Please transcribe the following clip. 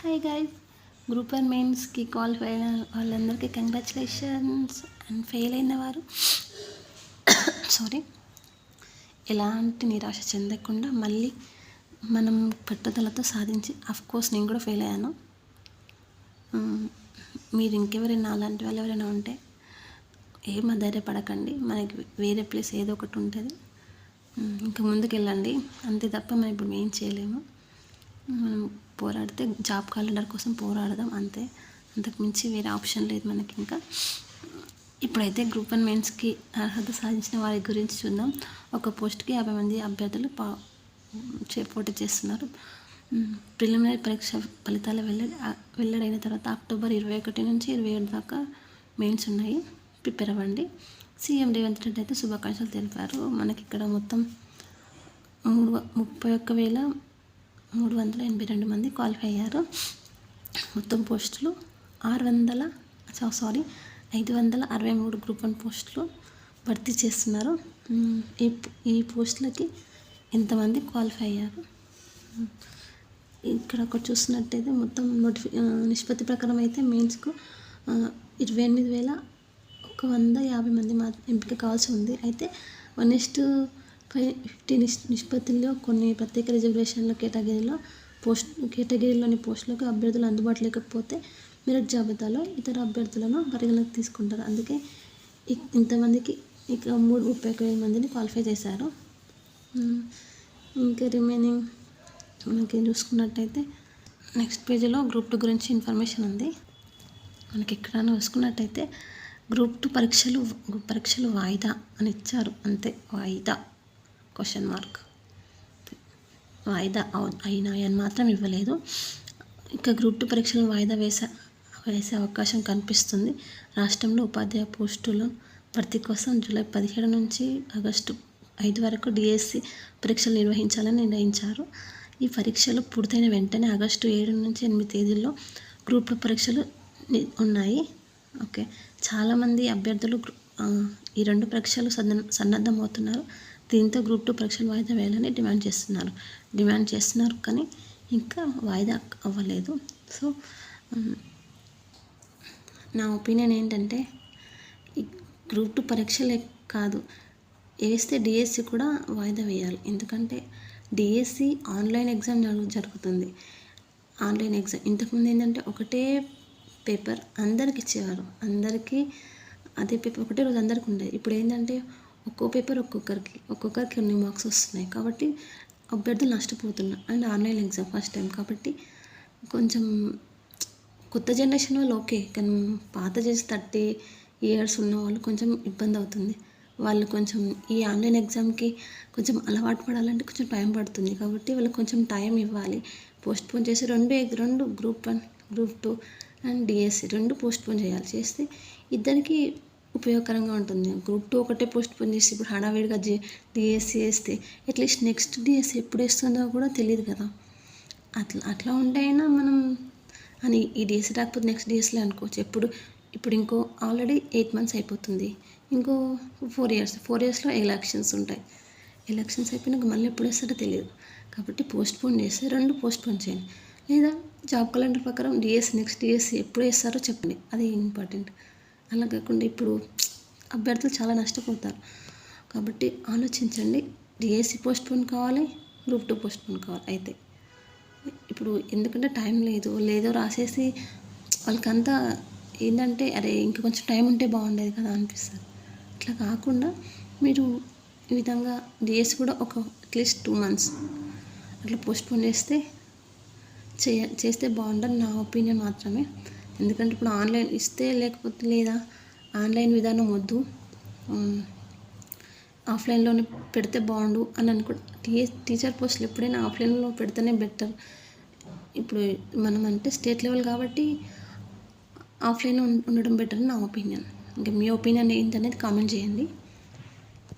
Hi guys, group one మెయిన్స్కి qualify అయిన వాళ్ళందరికీ కంగ్రాచులేషన్స్. అండ్ ఫెయిల్ అయిన వారు ఎలాంటి నిరాశ చెందకుండా మళ్ళీ మనం పట్టుదలతో సాధించి, కోర్స్ నేను కూడా ఫెయిల్ అయ్యాను. మీరు ఇంకెవరైనా అలాంటి వాళ్ళు ఎవరైనా ఉంటే ఏం ధైర్యపడకండి, మనకి వేరే ప్లేస్ ఏదో ఒకటి ఉంటుంది, ఇంకా ముందుకు వెళ్ళండి. అంతే తప్ప మనం ఇప్పుడు ఏం చేయలేము. మనం పోరాడితే జాబ్ క్యాలెండర్ కోసం పోరాడదాం అంతే, అంతకుమించి వేరే ఆప్షన్ లేదు మనకి. ఇంకా ఇప్పుడైతే గ్రూప్ వన్ మెయిన్స్కి అర్హత సాధించిన వారి గురించి చూద్దాం. ఒక పోస్ట్కి 50 మంది అభ్యర్థులు పోటీ చేస్తున్నారు. ప్రిలిమినరీ పరీక్ష ఫలితాలు వెల్లడైన తర్వాత అక్టోబర్ 21 నుంచి 27 దాకా మెయిన్స్ ఉన్నాయి, ప్రిపేర్ అవ్వండి. సీఎం రేవంత్ రెడ్డి అయితే శుభాకాంక్షలు తెలిపారు. మనకి ఇక్కడ మొత్తం 31,382 మంది క్వాలిఫై అయ్యారు. మొత్తం పోస్టులు 563 గ్రూప్ వన్ పోస్టులు భర్తీ చేస్తున్నారు. ఈ పోస్టులకి ఎంతమంది క్వాలిఫై అయ్యారు ఇక్కడ ఒకటి చూసినట్టయితే మొత్తం నిష్పత్తి ప్రకారం అయితే మెయిన్స్కు 28,150 మంది ఎంపిక కావాల్సి ఉంది. అయితే 1:50 నిష్పత్తిలో కొన్ని ప్రత్యేక రిజర్వేషన్ల కేటగిరీలోని పోస్టులకు అభ్యర్థులు అందుబాటు లేకపోతే మెరిట్ జాబితాలో ఇతర అభ్యర్థులను పరిగణలోకి తీసుకుంటారు. అందుకే ఇంతమందికి ఇక 31,000 మందిని క్వాలిఫై చేశారు. ఇంకా రిమైనింగ్ మనకి చూసుకున్నట్టయితే నెక్స్ట్ పేజీలో గ్రూప్ 2 గురించి ఇన్ఫర్మేషన్ ఉంది. మనకి ఎక్కడ చూసుకున్నట్టయితే గ్రూప్ 2 పరీక్షలు వాయిదా అని ఇచ్చారు, అంతే. వాయిదా క్వశ్చన్ మార్క్ వాయిదా అయినాయి అని మాత్రం ఇవ్వలేదు. ఇంకా గ్రూప్ 2 పరీక్షలు వాయిదా వేసే అవకాశం కనిపిస్తుంది. రాష్ట్రంలో ఉపాధ్యాయ పోస్టుల భర్తీ కోసం జూలై 17 నుంచి ఆగస్టు 5 వరకు డిఎస్సి పరీక్షలు నిర్వహించాలని నిర్ణయించారు. ఈ పరీక్షలు పూర్తయిన వెంటనే ఆగస్టు 7 నుంచి 8 తేదీల్లో గ్రూప్ 2 పరీక్షలు ఉన్నాయి. ఓకే, చాలామంది అభ్యర్థులు ఈ 2 పరీక్షలు సన్నద్ధమవుతున్నారు. దీంతో గ్రూప్ 2 పరీక్షలు వాయిదా వేయాలని డిమాండ్ చేస్తున్నారు కానీ ఇంకా వాయిదా అవ్వలేదు. సో నా ఒపీనియన్ ఏంటంటే ఈ గ్రూప్ 2 పరీక్షలే కాదు, వేస్తే డిఎస్సి కూడా వాయిదా వేయాలి. ఎందుకంటే డిఎస్సి ఆన్లైన్ ఎగ్జామ్ జరుగుతుంది. ఆన్లైన్ ఎగ్జామ్ ఇంతకుముందు ఏంటంటే ఒకటే పేపర్ అందరికి ఇచ్చేవారు, అందరికీ అదే పేపర్ ఒకటే రోజు అందరికి ఉండేది. ఇప్పుడు ఏంటంటే ఒక్కో పేపర్ ఒక్కొక్కరికి కొన్ని మార్క్స్ వస్తున్నాయి కాబట్టి అభ్యర్థులు నష్టపోతున్నారు. And online exam first time కాబట్టి కొంచెం కొత్త జనరేషన్ వాళ్ళు ఓకే, కానీ పాత చేసి 30 years ఉన్న వాళ్ళు కొంచెం ఇబ్బంది అవుతుంది. వాళ్ళు కొంచెం ఈ ఆన్లైన్ ఎగ్జామ్కి కొంచెం అలవాటు పడాలంటే కొంచెం టైం పడుతుంది కాబట్టి వాళ్ళకి కొంచెం టైం ఇవ్వాలి. పోస్ట్పోన్ చేసి రెండు group 1 group 2 and DSC 2 postpone చేస్తే ఇద్దరికి ఉపయోగకరంగా ఉంటుంది. గ్రూప్ 2 ఒకటే పోస్ట్పోన్ చేసి ఇప్పుడు హడావిడిగా డిఎస్సి వేస్తే అట్లీస్ట్ నెక్స్ట్ డిఎస్సి ఎప్పుడు వేస్తుందో కూడా తెలియదు కదా. అట్లా ఉంటే అయినా మనం అని ఈ డిఎస్సి రాకపోతే నెక్స్ట్ డిఎస్సిలో అనుకోవచ్చు. ఇప్పుడు ఇంకో ఆల్రెడీ 8 months అయిపోతుంది, ఇంకో 4 yearsలో ఎలక్షన్స్ ఉంటాయి. ఎలక్షన్స్ అయిపోయినాక మళ్ళీ ఎప్పుడు వేస్తారో తెలియదు కాబట్టి పోస్ట్పోన్ చేస్తే 2 పోస్ట్పోన్ చేయండి. లేదా జాబ్ క్యాలెండర్ ప్రకారం నెక్స్ట్ డిఎస్సి ఎప్పుడు వేస్తారో చెప్పండి, అది ఇంపార్టెంట్. అలా కాకుండా ఇప్పుడు అభ్యర్థులు చాలా నష్టపోతారు కాబట్టి ఆలోచించండి. డిఎస్సి పోస్ట్పోన్ కావాలి, గ్రూప్ 2 పోస్ట్పోన్ కావాలి. అయితే ఇప్పుడు ఎందుకంటే టైం లేదో రాసేసి వాళ్ళకంతా ఏంటంటే అరే ఇంకా కొంచెం టైం ఉంటే బాగుండేది కదా అనిపిస్తుంది. అట్లా కాకుండా మీరు ఈ విధంగా డిఎస్సి కూడా అట్లీస్ట్ 2 months అట్లా పోస్ట్పోన్ చేస్తే బాగుంటుంది నా ఒపీనియన్ మాత్రమే. ఎందుకంటే ఇప్పుడు ఆన్లైన్ ఇస్తే లేకపోతే లేదా ఆన్లైన్ విధానం వద్దు, ఆఫ్లైన్లోనే పెడితే బాగుండు అని టీచర్ పోస్టులు ఎప్పుడైనా ఆఫ్లైన్లో పెడితేనే బెటర్. ఇప్పుడు మనం అంటే స్టేట్ లెవెల్ కాబట్టి ఆఫ్లైన్ ఉండడం బెటర్ నా ఒపీనియన్. ఇంకా మీ ఒపీనియన్ ఏంటనేది కామెంట్ చేయండి.